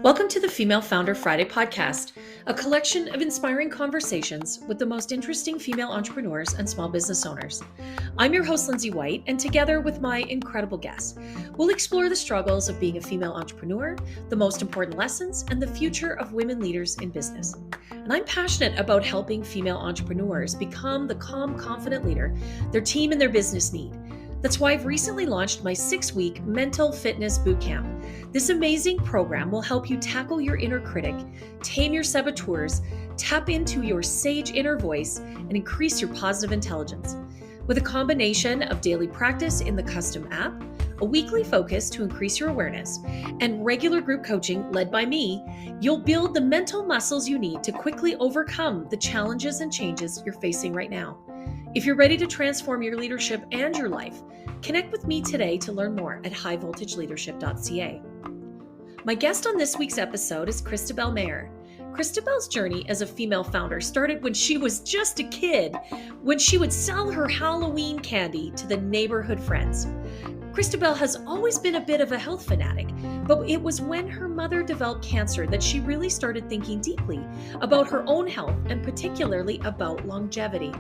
Welcome to the Female Founder Friday podcast, a collection of inspiring conversations with the most interesting female entrepreneurs and small business owners. I'm your host, Lindsay White, and together with my incredible guests, we'll explore the struggles of being a female entrepreneur, the most important lessons, and the future of women leaders in business. And I'm passionate about helping female entrepreneurs become the calm, confident leader their team and their business need. That's why I've recently launched my 6-week mental fitness bootcamp. This amazing program will help you tackle your inner critic, tame your saboteurs, tap into your sage inner voice, and increase your positive intelligence. With a combination of daily practice in the custom app, a weekly focus to increase your awareness, and regular group coaching led by me, you'll build the mental muscles you need to quickly overcome the challenges and changes you're facing right now. If you're ready to transform your leadership and your life, connect with me today to learn more at highvoltageleadership.ca. My guest on this week's episode is Kristabel Meier. Kristabel's journey as a female founder started when she was just a kid, when she would sell her Halloween candy to the neighborhood friends. Kristabel has always been a bit of a health fanatic, but it was when her mother developed cancer that she really started thinking deeply about her own health and particularly about longevity.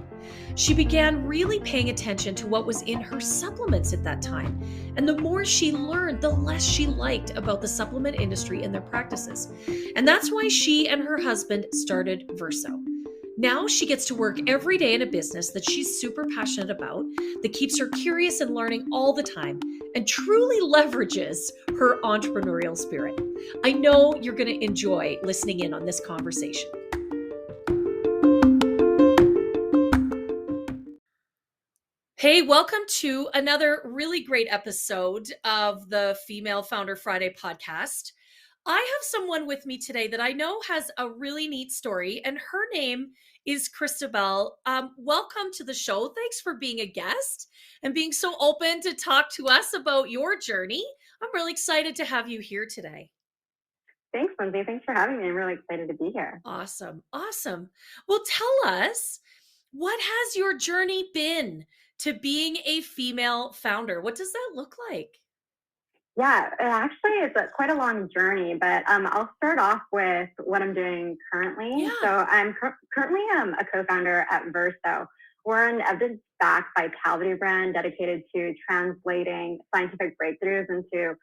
She began really paying attention to what was in her supplements at that time, and the more she learned, the less she liked about the supplement industry and their practices. And that's why she and her husband started VERSO. Now she gets to work every day in a business that she's super passionate about, that keeps her curious and learning all the time, and truly leverages her entrepreneurial spirit. I know you're going to enjoy listening in on this conversation. Hey, welcome to another really great episode of the Female Founder Friday podcast. I have someone with me today that I know has a really neat story, and her name is Kristabel. Welcome to the show. Thanks for being a guest and being so open to talk to us about your journey. I'm really excited to have you here today. Thanks, Lindsay. Thanks for having me. I'm really excited to be here. Awesome. Well, tell us, what has your journey been to being a female founder? What does that look like? Yeah, actually, it's quite a long journey, but I'll start off with what I'm doing currently. Yeah. So I'm currently a co-founder at VERSO. We're an evidence-backed vitality brand dedicated to translating scientific breakthroughs into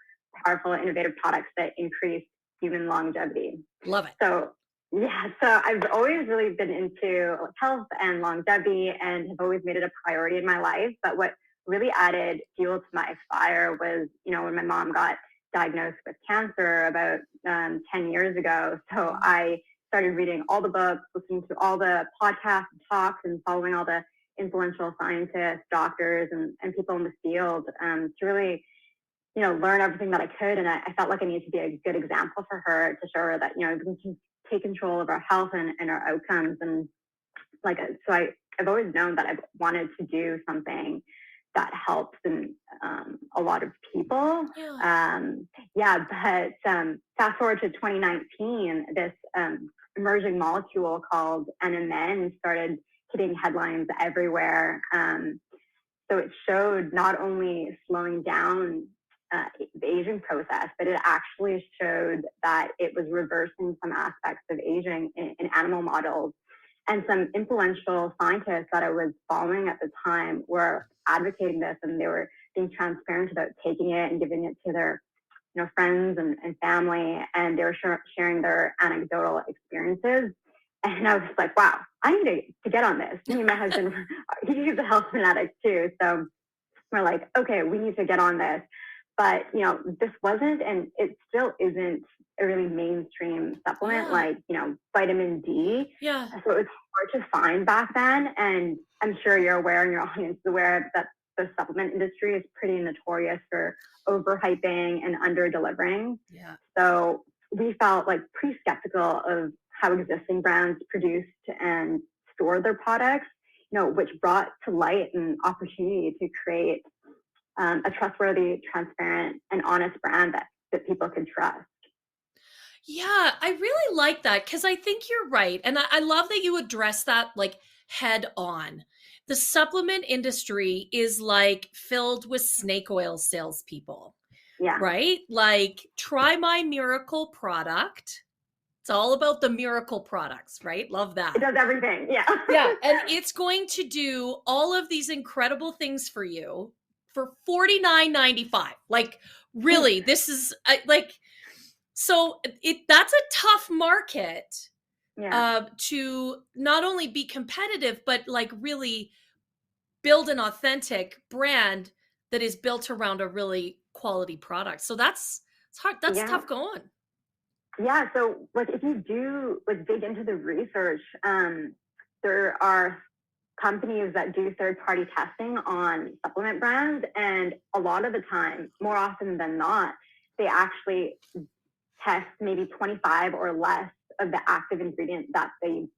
powerful, innovative products that increase human longevity. Love it. So I've always really been into health and longevity and have always made it a priority in my life. But what really added fuel to my fire was, when my mom got diagnosed with cancer about 10 years ago. So I started reading all the books, listening to all the podcasts and talks, and following all the influential scientists, doctors, and people in the field to really, learn everything that I could. And I felt like I needed to be a good example for her to show her that, we can take control of our health and our outcomes. And I've always known that I've wanted to do something that helps in a lot of people. But fast forward to 2019, this emerging molecule called NMN started hitting headlines everywhere. So it showed not only slowing down the aging process, but it actually showed that it was reversing some aspects of aging in animal models. And some influential scientists that I was following at the time were advocating this, and they were being transparent about taking it and giving it to their friends and family, and they were sharing their anecdotal experiences. And I was just like, wow, I need to get on this. Me and my husband, he's a health fanatic too. So we're like, okay, we need to get on this. But, this wasn't, and it still isn't a really mainstream supplement like, vitamin D. Yeah. So it was hard to find back then. And I'm sure you're aware, and your audience is aware, that the supplement industry is pretty notorious for overhyping and under-delivering. Yeah. So we felt like pretty skeptical of how existing brands produced and stored their products, which brought to light an opportunity to create a trustworthy, transparent, and honest brand that people can trust. Yeah, I really like that because I think you're right. And I love that you address that like head on. The supplement industry is like filled with snake oil salespeople Yeah. Right? Like, try my miracle product. It's all about the miracle products, right? Love that. It does everything. Yeah. Yeah. And it's going to do all of these incredible things for you for $49.95. Like, really, this is like, so that's a tough market to not only be competitive, but like really build an authentic brand that is built around a really quality product. So it's hard. That's tough going. Yeah. So like if you do like dig into the research, there are companies that do third-party testing on supplement brands, and a lot of the time, more often than not, they actually test maybe 25 or less of the active ingredient that the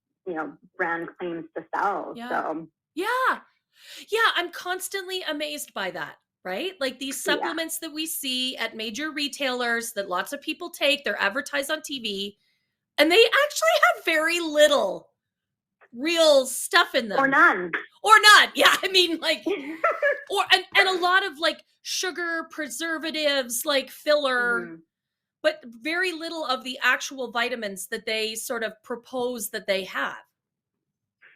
brand claims to sell. Yeah. So yeah, I'm constantly amazed by that. Right? Like these supplements that we see at major retailers that lots of people take, they're advertised on TV, and they actually have very little real stuff in them. Or none. Yeah. I mean, like, and a lot of like sugar preservatives, like filler, but very little of the actual vitamins that they sort of propose that they have.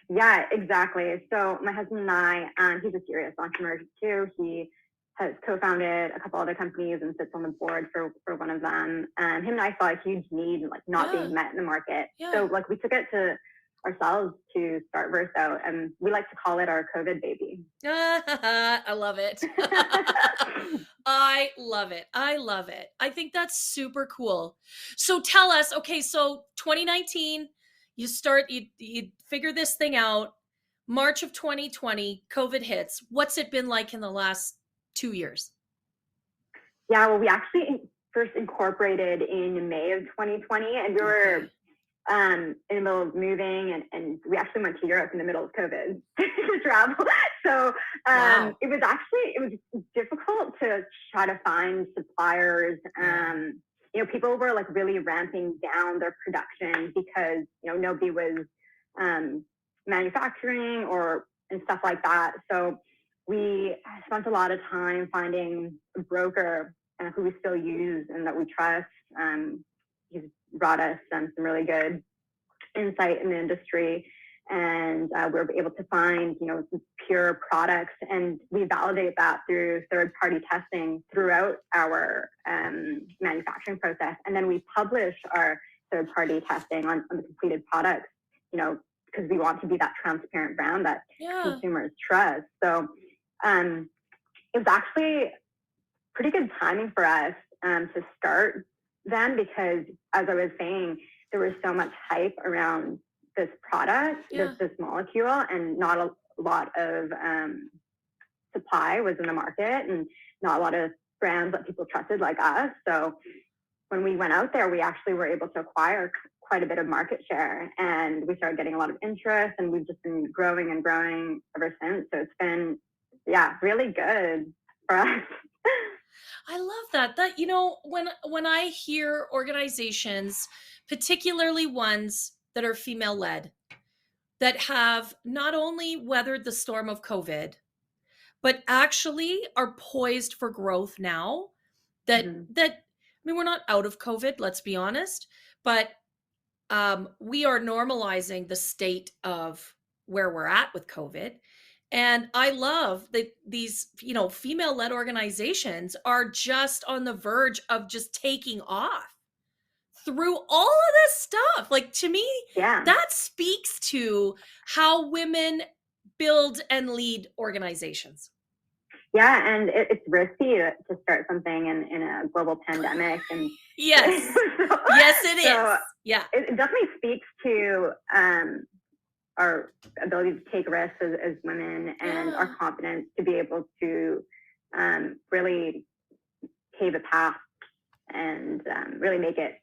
Yeah, exactly. So my husband and I, he's a serious entrepreneur too. He has co-founded a couple other companies and sits on the board for one of them. Him and I saw a huge need like not being met in the market. So like we took it to ourselves to start VERSO, and we like to call it our COVID baby. I love it. I love it. I love it. I think that's super cool. So tell us, okay, so 2019, you figure this thing out. March of 2020, COVID hits. What's it been like in the last 2 years? Yeah, well, we actually first incorporated in May of 2020, and we were in the middle of moving, and we actually went to Europe in the middle of COVID to travel. So it was difficult to try to find suppliers. People were like really ramping down their production because nobody was manufacturing and stuff like that. So we spent a lot of time finding a broker who we still use and that we trust. He's brought us some really good insight in the industry, and we were able to find some pure products, and we validate that through third-party testing throughout our manufacturing process, and then we publish our third-party testing on the completed products, because we want to be that transparent brand that consumers trust. So it was actually pretty good timing for us to start then, because as I was saying, there was so much hype around this product, this molecule, and not a lot of supply was in the market, and not a lot of brands that people trusted like us. So when we went out there, we actually were able to acquire quite a bit of market share, and we started getting a lot of interest, and we've just been growing and growing ever since. So it's been, really good for us. I love that. That, when I hear organizations, particularly ones that are female led, that have not only weathered the storm of COVID, but actually are poised for growth now, that we're not out of COVID, let's be honest, but we are normalizing the state of where we're at with COVID. And I love that these, female-led organizations are just on the verge of just taking off through all of this stuff. Like, to me, that speaks to how women build and lead organizations. Yeah, and it's risky to start something in a global pandemic. And yes, yes, it is. Yeah, it definitely speaks to our ability to take risks as women, and our confidence to be able to really pave a path and really make it.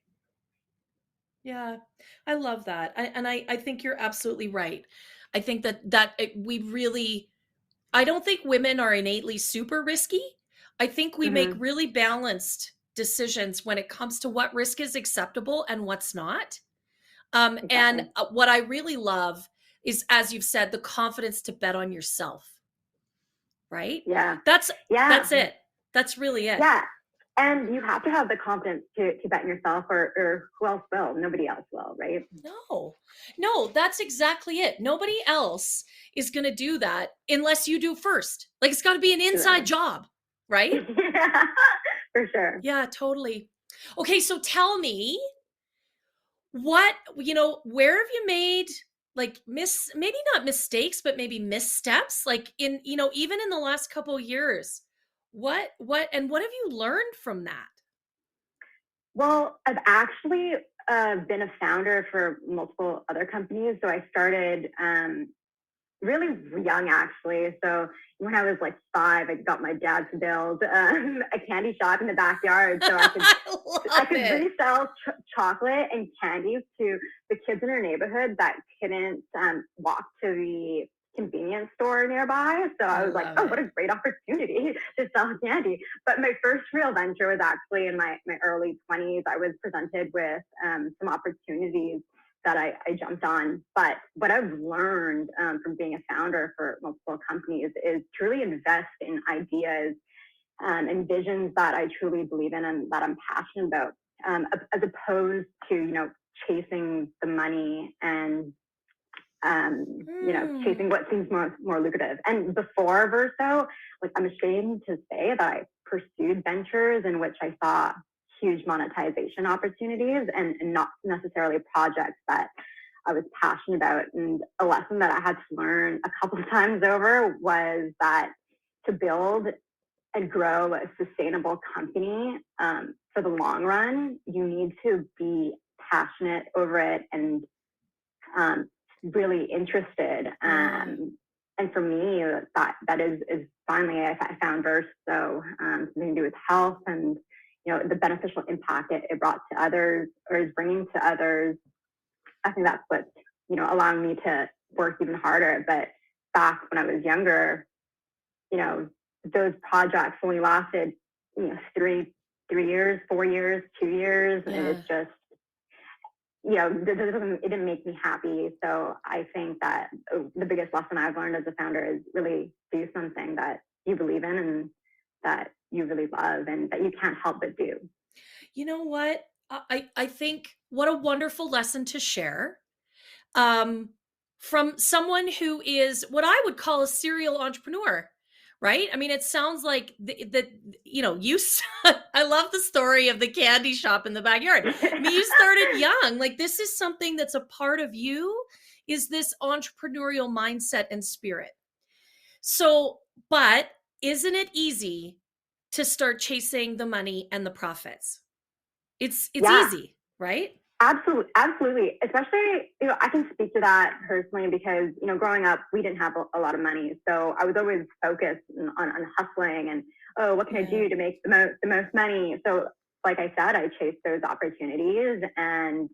Yeah, I love that. I think you're absolutely right. I think I don't think women are innately super risky. I think we make really balanced decisions when it comes to what risk is acceptable and what's not. Exactly. And what I really love is, as you've said, the confidence to bet on yourself. Right? Yeah. That's it. That's really it. Yeah. And you have to have the confidence to bet in yourself, or who else will? Nobody else will, right? No, that's exactly it. Nobody else is going to do that unless you do first. Like, it's got to be an inside job, right? Yeah, for sure. Yeah, totally. Okay, so tell me, what, where have you made, like, maybe not mistakes, but maybe missteps, like, in, even in the last couple of years? What have you learned from that? Well, I've actually been a founder for multiple other companies. So I started really young, actually. So when I was like 5, I got my dad to build a candy shop in the backyard, so I could resell chocolate and candies to the kids in our neighborhood that couldn't walk to the convenience store nearby. So I was like, oh, what a great opportunity to sell candy. But my first real venture was actually in my early 20s. I was presented with some opportunities that I jumped on. But what I've learned from being a founder for multiple companies is truly invest in ideas and visions that I truly believe in and that I'm passionate about, as opposed to, chasing the money and, chasing what seems more lucrative. And before VERSO, like, I'm ashamed to say that I pursued ventures in which I saw huge monetization opportunities and not necessarily projects that I was passionate about. And a lesson that I had to learn a couple of times over was that to build and grow a sustainable company for the long run, you need to be passionate over it and really interested. And for me, that is finally I found VERSO, something to do with health and the beneficial impact it brought to others, or is bringing to others. I think that's what's allowing me to work even harder. But back when I was younger, those projects only lasted 3 years, 4 years, 2 years, and it's just it didn't make me happy. So I think that the biggest lesson I've learned as a founder is really do something that you believe in and that you really love and that you can't help but do. You know what? I think what a wonderful lesson to share from someone who is what I would call a serial entrepreneur, right? I mean, it sounds like I love the story of the candy shop in the backyard. I mean, you started young. Like, this is something that's a part of you, is this entrepreneurial mindset and spirit. So, but isn't it easy to start chasing the money and the profits? It's easy, right? Absolutely. Especially, I can speak to that personally because, growing up, we didn't have a lot of money. So I was always focused on hustling and, what can I do to make the most money? So like I said, I chased those opportunities and,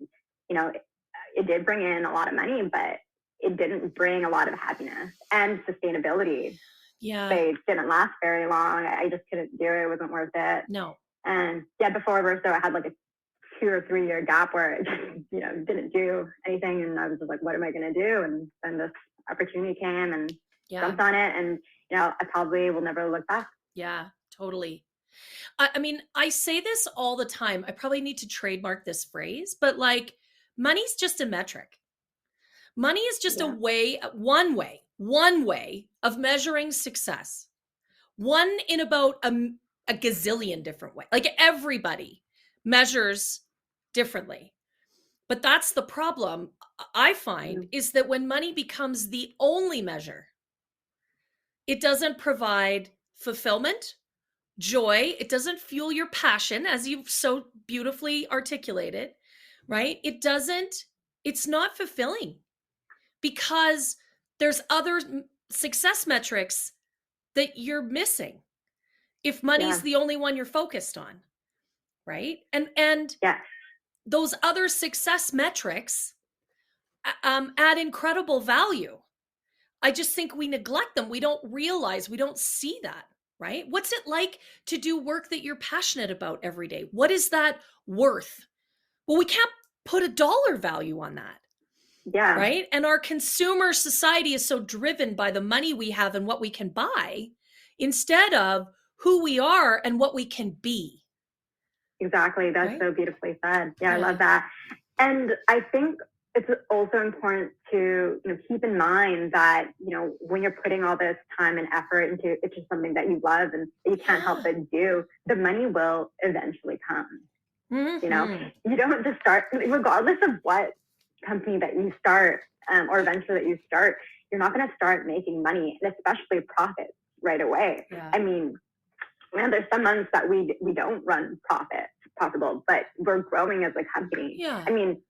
it did bring in a lot of money, but it didn't bring a lot of happiness and sustainability. Yeah. They didn't last very long. I just couldn't do it. It wasn't worth it. No. And before VERSO, I had like a 2 or 3 year gap where it just, didn't do anything. And I was just like, what am I going to do? And then this opportunity came and jumped on it. And, I probably will never look back. Yeah, totally. I mean, I say this all the time. I probably need to trademark this phrase, but like, money's just a metric. Money is just one way of measuring success. One in about a gazillion different ways. Like, everybody measures differently. But that's the problem I find, is that when money becomes the only measure, it doesn't provide fulfillment, joy. It doesn't fuel your passion, as you've so beautifully articulated, right? It's not fulfilling because there's other success metrics that you're missing if money's the only one you're focused on, right? And those other success metrics add incredible value. I just think we neglect them. We don't realize, we don't see that, right? What's it like to do work that you're passionate about every day? What is that worth? Well, we can't put a dollar value on that. Yeah. Right? And our consumer society is so driven by the money we have and what we can buy, instead of who we are and what we can be. Exactly. That's right? so beautifully said. Yeah, I Yeah. love that. And I think it's also important to, keep in mind that, when you're putting all this time and effort into it's just something that you love and you can't help Yeah. but do, the money will eventually come. Mm-hmm. You don't just start, regardless of what company that you start or venture that you start, you're not going to start making money, and especially profits right away. Yeah. I mean, there's some months that we don't run profitable, but we're growing as a company. Yeah. I mean,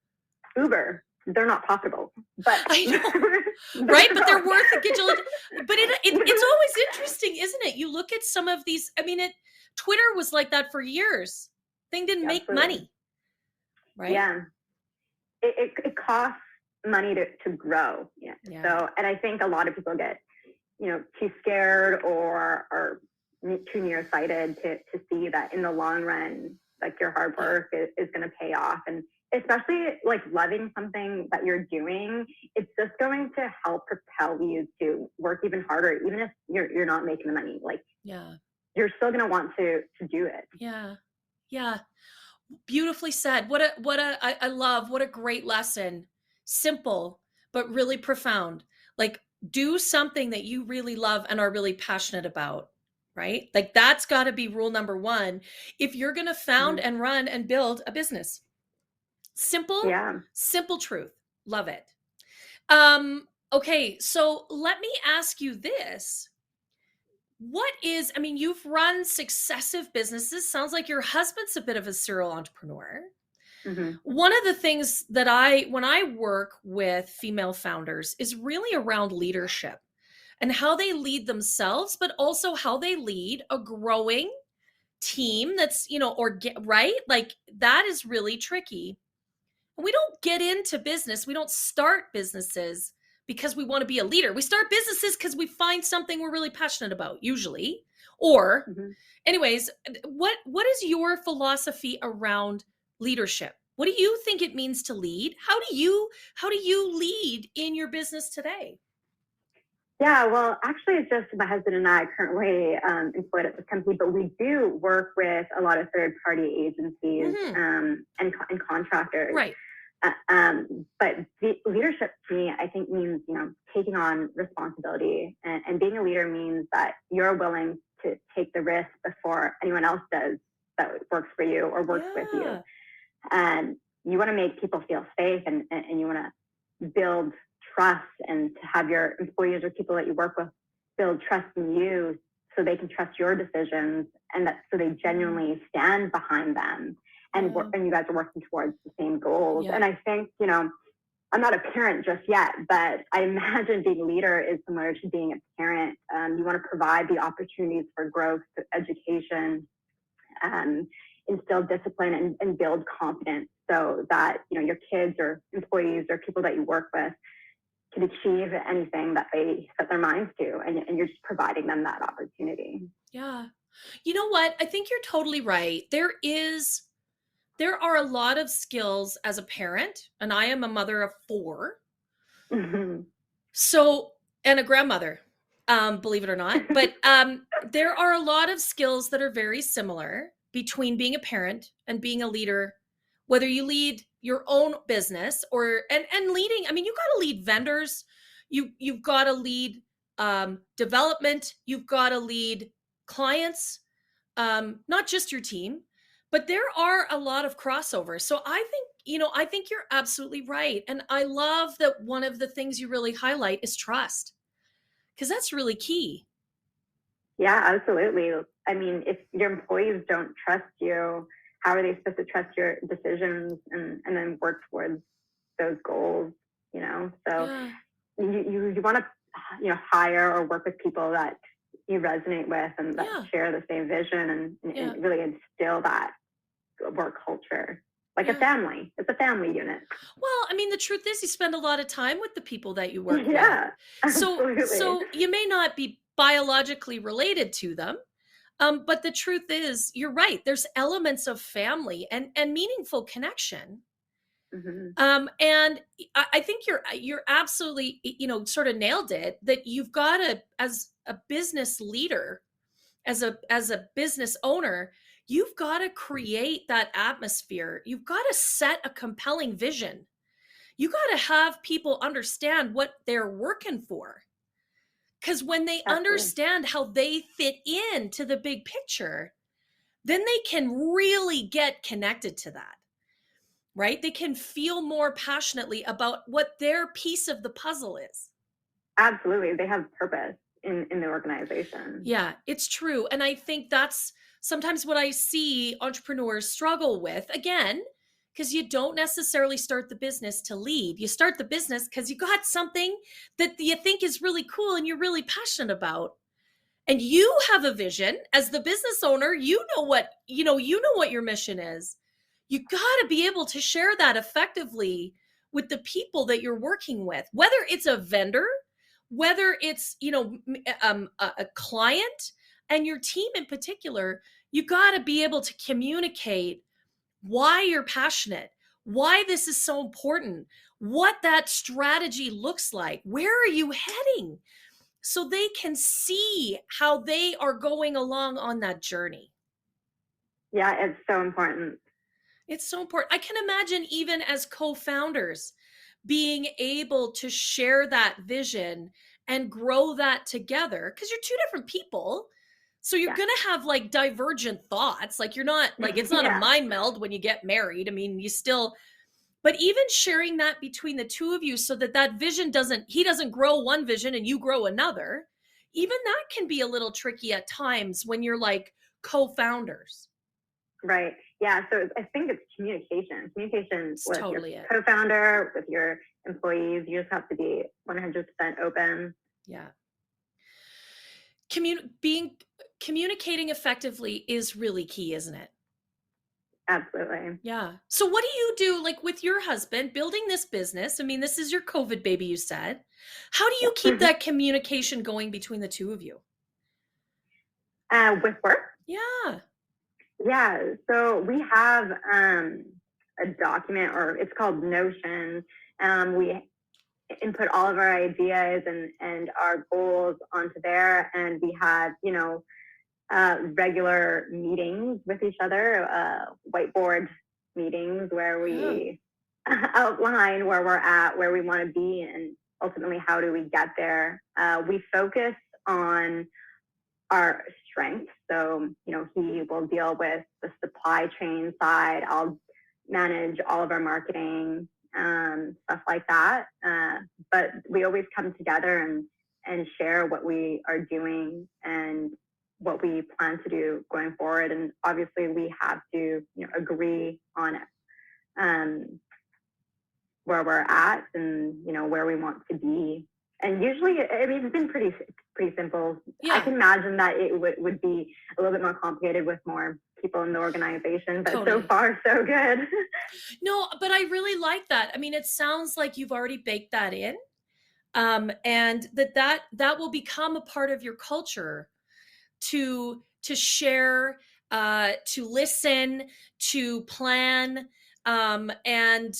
Uber, they're not profitable, but I know, right? But they're worth a gajillion. But it's always interesting, isn't it? You look at some of these. I mean, Twitter was like that for years. Thing didn't make money, right? Yeah, it costs money to grow. Yeah. So, and I think a lot of people get too scared or too nearsighted to see that in the long run, like your hard work is going to pay off. And especially like loving something that you're doing, it's just going to help propel you to work even harder, even if you're not making the money. Like, you're still going to want to do it. Yeah. Beautifully said. I love, what a great lesson. Simple, but really profound. Like, do something that you really love and are really passionate about, right? Like, that's got to be rule number one if you're going to found and run and build a business. Simple truth. Love it. Okay, so let me ask you this. You've run successive businesses. Sounds like your husband's a bit of a serial entrepreneur. One of the things that when I work with female founders is really around leadership and how they lead themselves, but also how they lead a growing team that's, right? Like, that is really tricky. We don't get into business. We don't start businesses because we want to be a leader. We start businesses because we find something we're really passionate about, usually. Or anyways, what is your philosophy around leadership? What do you think it means to lead? How do you lead in your business today? Yeah, well, actually, it's just my husband and I currently employed at this company, but we do work with a lot of third-party agencies and contractors. Right. But leadership to me, I think, means, taking on responsibility. And being a leader means that you're willing to take the risk before anyone else does that works for you or works with you. And you want to make people feel safe and you want to build trust and to have your employees or people that you work with build trust in you so they can trust your decisions and that so they genuinely stand behind them and you guys are working towards the same goals. And I think, I'm not a parent just yet, but I imagine being a leader is similar to being a parent. You want to provide the opportunities for growth, education, instill discipline and build confidence so that, your kids or employees or people that you work with can achieve anything that they set their minds to. And you're just providing them that opportunity. Yeah. You know what? I think you're totally right. There are a lot of skills as a parent, and I am a mother of 4. So, and a grandmother, believe it or not. But there are a lot of skills that are very similar between being a parent and being a leader, whether you lead your own business or and leading. I mean, you've got to lead vendors, you've got to lead development, you've got to lead clients, not just your team. But there are a lot of crossovers. So I think you're absolutely right. And I love that one of the things you really highlight is trust, because that's really key. Yeah, absolutely. I mean, if your employees don't trust you, how are they supposed to trust your decisions and then work towards those goals? So you want to, hire or work with people that you resonate with and that share the same vision and really instill that work culture like a family. It's a family unit. Well, I mean, the truth is you spend a lot of time with the people that you work with. Absolutely. So you may not be biologically related to them, but the truth is you're right. There's elements of family and meaningful connection. And I think you're absolutely, sort of nailed it, that you've got to, as a business leader, as a business owner, you've got to create that atmosphere. You've got to set a compelling vision. You got to have people understand what they're working for. Because when they Absolutely. understand how they fit into the big picture, then they can really get connected to that, right? They can feel more passionately about what their piece of the puzzle is. Absolutely. They have purpose in the organization. Yeah, it's true. And I think that's sometimes what I see entrepreneurs struggle with. Again, because you don't necessarily start the business to lead. You start the business because you got something that you think is really cool and you're really passionate about. And you have a vision as the business owner. You know what your mission is. You got to be able to share that effectively with the people that you're working with, whether it's a vendor, whether it's a client, and your team in particular. You got to be able to communicate why you're passionate, why this is so important, what that strategy looks like, where are you heading, so they can see how they are going along on that journey. Yeah, it's so important. It's so important. I can imagine even as co-founders being able to share that vision and grow that together, because you're two different people. So you're going to have like divergent thoughts. Like you're not like, it's not a mind meld when you get married. I mean, you still, but even sharing that between the two of you so that vision he doesn't grow one vision and you grow another. Even that can be a little tricky at times when you're like co-founders. Right. Yeah. So I think it's communication. Communication with totally your co-founder, with your employees. You just have to be 100% open. Yeah. Communicating effectively is really key, isn't it? Absolutely. Yeah. So what do you do, like with your husband building this business? I mean, this is your COVID baby, you said. How do you keep that communication going between the two of you? With work? Yeah. Yeah. So we have a document, or it's called Notion. We input all of our ideas and our goals onto there, and we have regular meetings with each other, whiteboard meetings where we outline where we're at, where we want to be, and ultimately how do we get there. We focus on our strengths. So, he will deal with the supply chain side. I'll manage all of our marketing, stuff like that. But we always come together and share what we are doing and what we plan to do going forward. And obviously we have to, agree on where we're at and, where we want to be. And usually, it's been pretty simple. Yeah. I can imagine that it would be a little bit more complicated with more people in the organization, but totally. So far, so good. No, but I really like that. I mean, it sounds like you've already baked that in, and that will become a part of your culture to share, to listen, to plan, and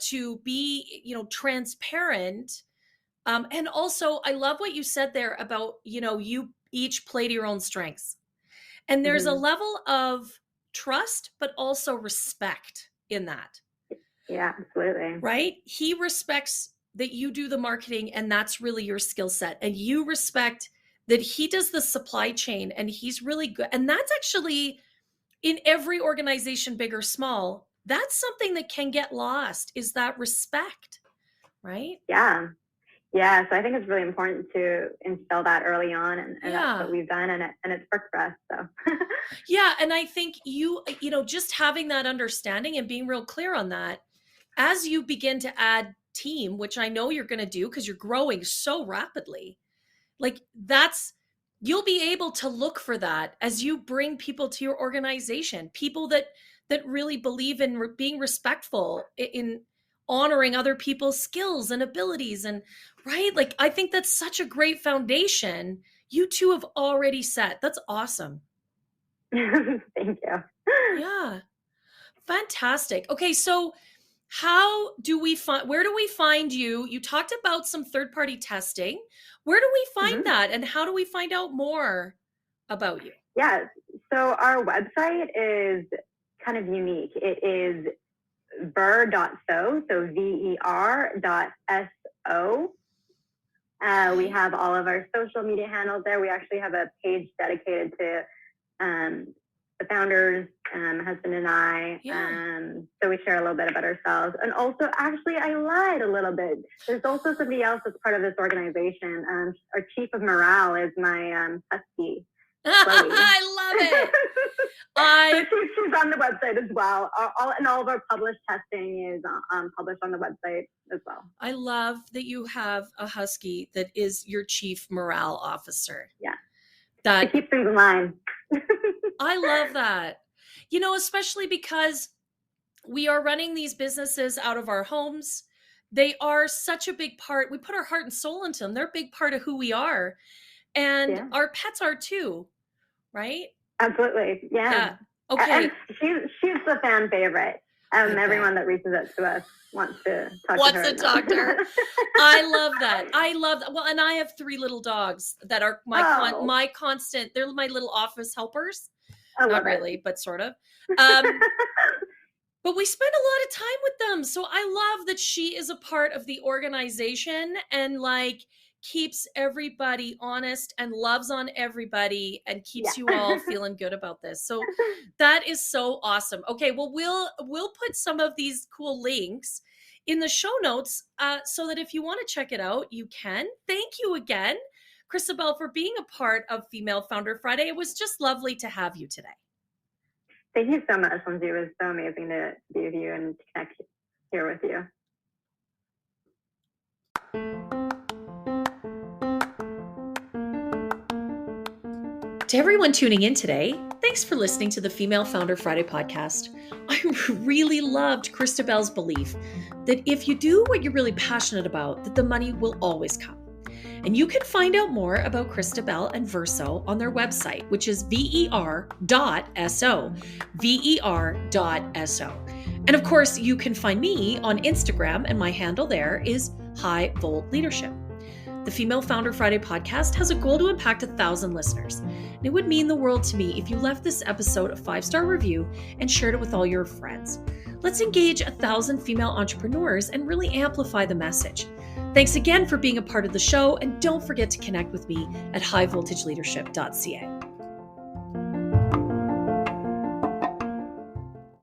to be, transparent. And also, I love what you said there about, you each play to your own strengths. And there's a level of trust, but also respect in that. Yeah, absolutely. Right? He respects that you do the marketing and that's really your skill set. And you respect that he does the supply chain and he's really good. And that's actually in every organization, big or small, that's something that can get lost, is that respect, right? Yeah. Yeah, so I think it's really important to instill that early on, and that's what we've done, and it's worked for us. So yeah, and I think you just having that understanding and being real clear on that, as you begin to add team, which I know you're going to do because you're growing so rapidly, like you'll be able to look for that as you bring people to your organization, people that really believe in being respectful, in honoring other people's skills and abilities. And right, like I think that's such a great foundation you two have already set. That's awesome. Thank you. Yeah, fantastic. Okay, so where do we find you? You talked about some third-party testing. Where do we find that, and how do we find out more about you? Yeah, So our website is kind of unique. It is ver.so, so ver.so. We have all of our social media handles there. We actually have a page dedicated to the founders, husband and I. So we share a little bit about ourselves. And also, actually, I lied a little bit. There's also somebody else that's part of this organization. Our chief of morale is my husky. I love it. So she's on the website as well. All of our published testing is published on the website as well. I love that you have a husky that is your chief morale officer. Yeah. That keeps things in line. I love that. You know, especially because we are running these businesses out of our homes. They are such a big part. We put our heart and soul into them. They're a big part of who we are. And our pets are too, right? Absolutely. Yeah. Okay. And she's the fan favorite. Everyone that reaches out to us wants to talk to her. I love that. Well, and I have 3 little dogs that are my constant. They're my little office helpers. Not really, but sort of. But we spend a lot of time with them. So I love that she is a part of the organization and keeps everybody honest and loves on everybody and keeps you all feeling good about this. So that is so awesome. Okay, well, we'll put some of these cool links in the show notes so that if you want to check it out, you can. Thank you again, Kristabel, for being a part of Female Founder Friday. It was just lovely to have you today. Thank you so much, Lindsay. It was so amazing to be with you and to connect here with you. To everyone tuning in today, thanks for listening to the Female Founder Friday podcast. I really loved Kristabel's belief that if you do what you're really passionate about, that the money will always come. And you can find out more about Kristabel and VERSO on their website, which is ver.so, ver.so. And of course, you can find me on Instagram, and my handle there is High Volt Leadership. The Female Founder Friday podcast has a goal to impact 1,000 listeners. And it would mean the world to me if you left this episode a 5-star review and shared it with all your friends. Let's engage 1,000 female entrepreneurs and really amplify the message. Thanks again for being a part of the show, and don't forget to connect with me at highvoltageleadership.ca.